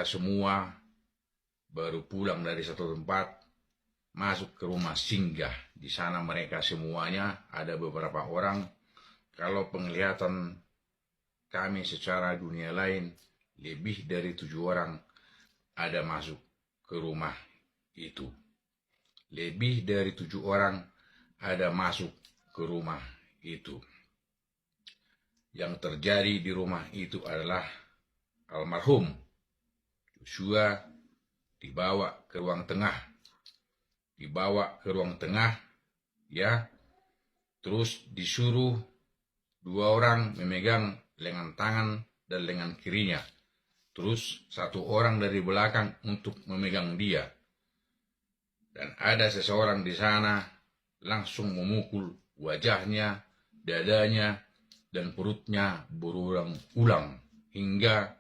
Semua baru pulang dari satu tempat, masuk ke rumah singgah. Di sana mereka semuanya ada beberapa orang. Kalau penglihatan kami secara dunia lain, lebih dari 7 orang ada masuk ke rumah itu. Lebih dari 7 orang ada masuk ke rumah itu. Yang terjadi di rumah itu adalah almarhum Joshua dibawa ke ruang tengah. Ya. Terus disuruh 2 orang memegang lengan tangan dan lengan kirinya. Terus 1 orang dari belakang untuk memegang dia. Dan ada seseorang di sana langsung memukul wajahnya, dadanya, dan perutnya berulang-ulang hingga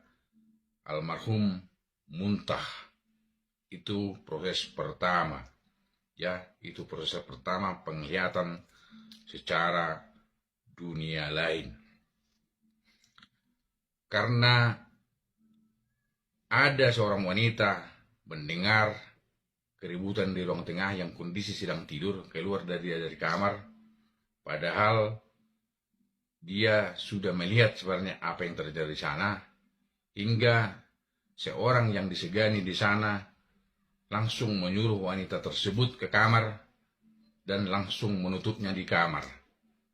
almarhum muntah. Itu proses pertama. Ya, itu proses pertama penglihatan secara dunia lain. Karena ada seorang wanita mendengar keributan di ruang tengah yang kondisi sedang tidur, keluar dari kamar, padahal dia sudah melihat sebenarnya apa yang terjadi di sana, hingga seorang yang disegani di sana langsung menyuruh wanita tersebut ke kamar dan langsung menutupnya di kamar.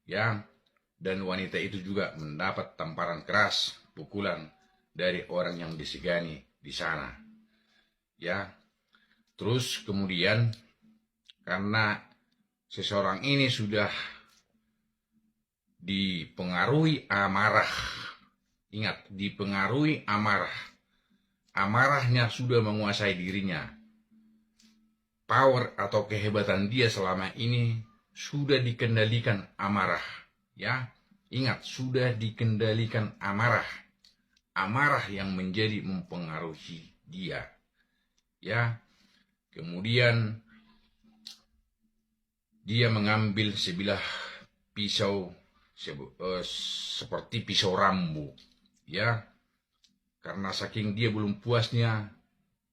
Ya, dan wanita itu juga mendapat tamparan keras, pukulan dari orang yang disegani di sana. Ya, terus kemudian karena seseorang ini sudah dipengaruhi amarah. Ingat, dipengaruhi amarah. Amarahnya sudah menguasai dirinya. Power atau kehebatan dia selama ini sudah dikendalikan amarah. Ya, ingat, sudah dikendalikan amarah. Amarah yang menjadi mempengaruhi dia. Ya, kemudian dia mengambil sebilah pisau seperti pisau rambu. Ya, karena saking dia belum puasnya,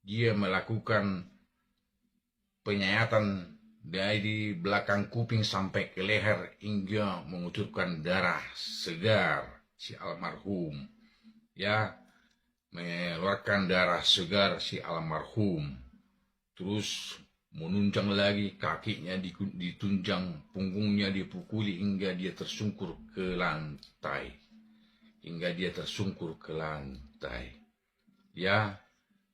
dia melakukan penyayatan dari belakang kuping sampai ke leher hingga mengucurkan darah segar si almarhum. Ya, mengeluarkan darah segar si almarhum. Terus menunjang lagi kakinya, ditunjang, punggungnya dipukuli hingga dia tersungkur ke lantai. Ya,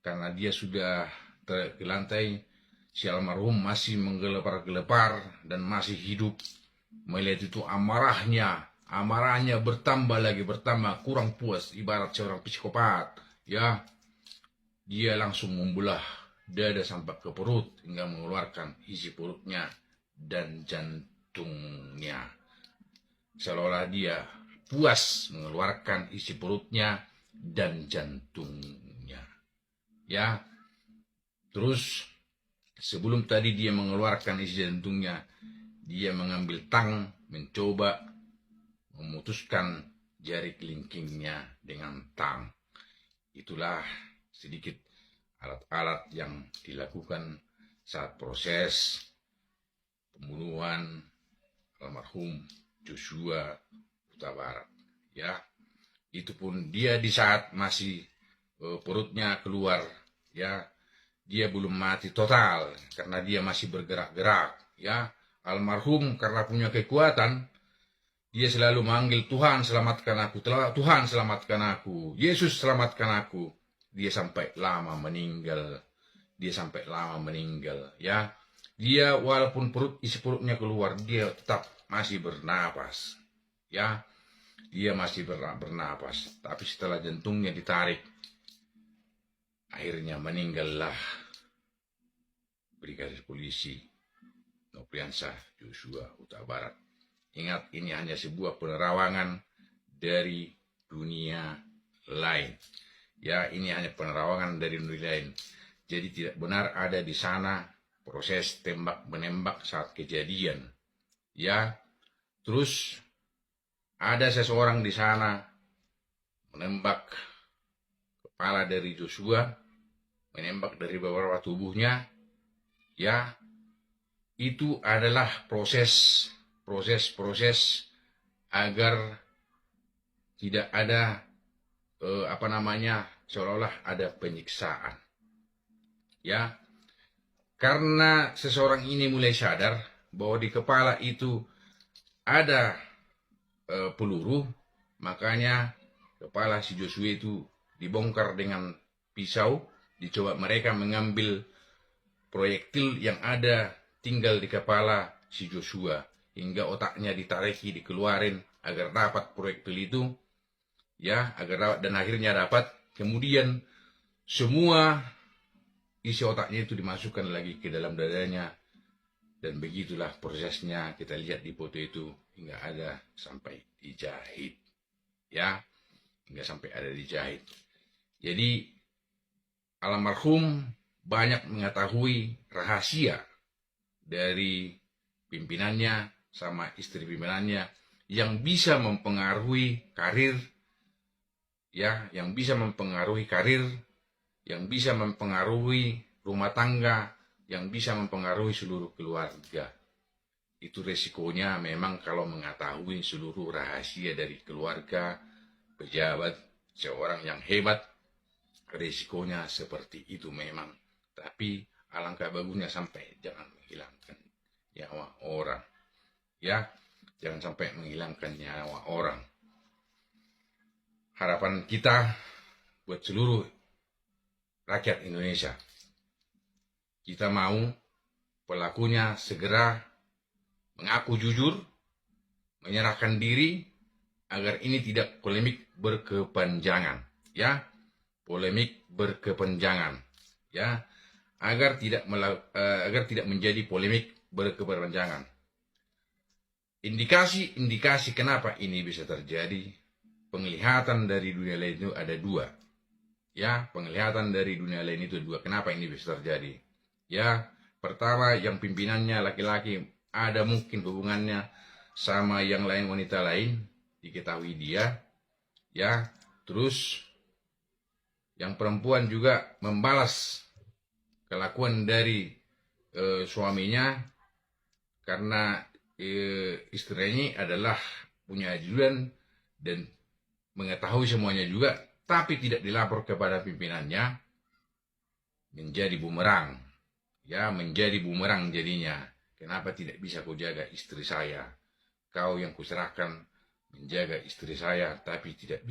karena dia sudah ke lantai, si almarhum masih menggelepar-gelepar dan masih hidup. Melihat itu amarahnya bertambah, kurang puas, ibarat seorang psikopat. Ya, dia langsung membelah dada sampai ke perut hingga mengeluarkan isi perutnya dan jantungnya. Seolah dia puas mengeluarkan isi perutnya dan jantungnya. Ya, terus sebelum tadi dia mengeluarkan isi jantungnya, dia mengambil tang, mencoba memutuskan jari kelingkingnya dengan tang. Itulah sedikit alat-alat yang dilakukan saat proses pembunuhan almarhum Joshua Huta Barat. Ya, itu pun dia di saat masih perutnya keluar. Ya, dia belum mati total karena dia masih bergerak-gerak. Ya, almarhum karena punya kekuatan, dia selalu manggil, Tuhan selamatkan aku, Tuhan selamatkan aku, Yesus selamatkan aku. Dia sampai lama meninggal. Ya, dia walaupun isi perutnya keluar, dia tetap masih bernapas. Ya, dia masih bernapas. Tapi setelah jantungnya ditarik, akhirnya meninggallah Brigadir Polisi Nopriansah Joshua Huta Barat. Ingat, ini hanya sebuah penerawangan dari dunia lain. Ya, ini hanya penerawangan dari dunia lain. Jadi tidak benar ada di sana proses tembak-menembak saat kejadian. Ya, terus ada seseorang di sana menembak kepala dari Joshua, menembak dari beberapa tubuhnya, ya, itu adalah proses agar tidak ada seolah-olah ada penyiksaan, ya. Karena seseorang ini mulai sadar bahwa di kepala itu ada peluru, makanya kepala si Joshua itu dibongkar dengan pisau. Dicoba mereka mengambil proyektil yang ada tinggal di kepala si Joshua, hingga otaknya ditariki, dikeluarin agar dapat proyektil itu, ya, dan akhirnya dapat. Kemudian semua isi otaknya itu dimasukkan lagi ke dalam dadanya, dan begitulah prosesnya. Kita lihat di foto itu hingga ada sampai dijahit, ya, hingga sampai ada dijahit. Jadi almarhum banyak mengetahui rahasia dari pimpinannya sama istri pimpinannya yang bisa mempengaruhi karir, ya, yang bisa mempengaruhi rumah tangga, yang bisa mempengaruhi seluruh keluarga. Itu resikonya memang kalau mengetahui seluruh rahasia dari keluarga, pejabat, seorang yang hebat, resikonya seperti itu memang. Tapi alangkah bagusnya sampai jangan menghilangkan nyawa orang, ya, jangan sampai menghilangkan nyawa orang. Harapan kita buat seluruh rakyat Indonesia, kita mau pelakunya segera mengaku jujur, menyerahkan diri, agar ini tidak polemik berkepanjangan, ya, polemik berkepanjangan, ya, agar tidak menjadi polemik berkepanjangan. Indikasi kenapa ini bisa terjadi, penglihatan dari dunia lain itu ada dua, ya, penglihatan dari dunia lain itu dua. Kenapa ini bisa terjadi? Ya, pertama, yang pimpinannya laki-laki ada mungkin hubungannya sama yang lain, wanita lain, diketahui dia, ya. Terus yang perempuan juga membalas kelakuan dari suaminya, karena istrinya ini adalah punya ajudan dan mengetahui semuanya juga, tapi tidak dilapor kepada pimpinannya, menjadi bumerang, ya, menjadi bumerang jadinya. Kenapa tidak bisa kau jaga istri saya? Kau yang kuserahkan menjaga istri saya, tapi tidak bisa.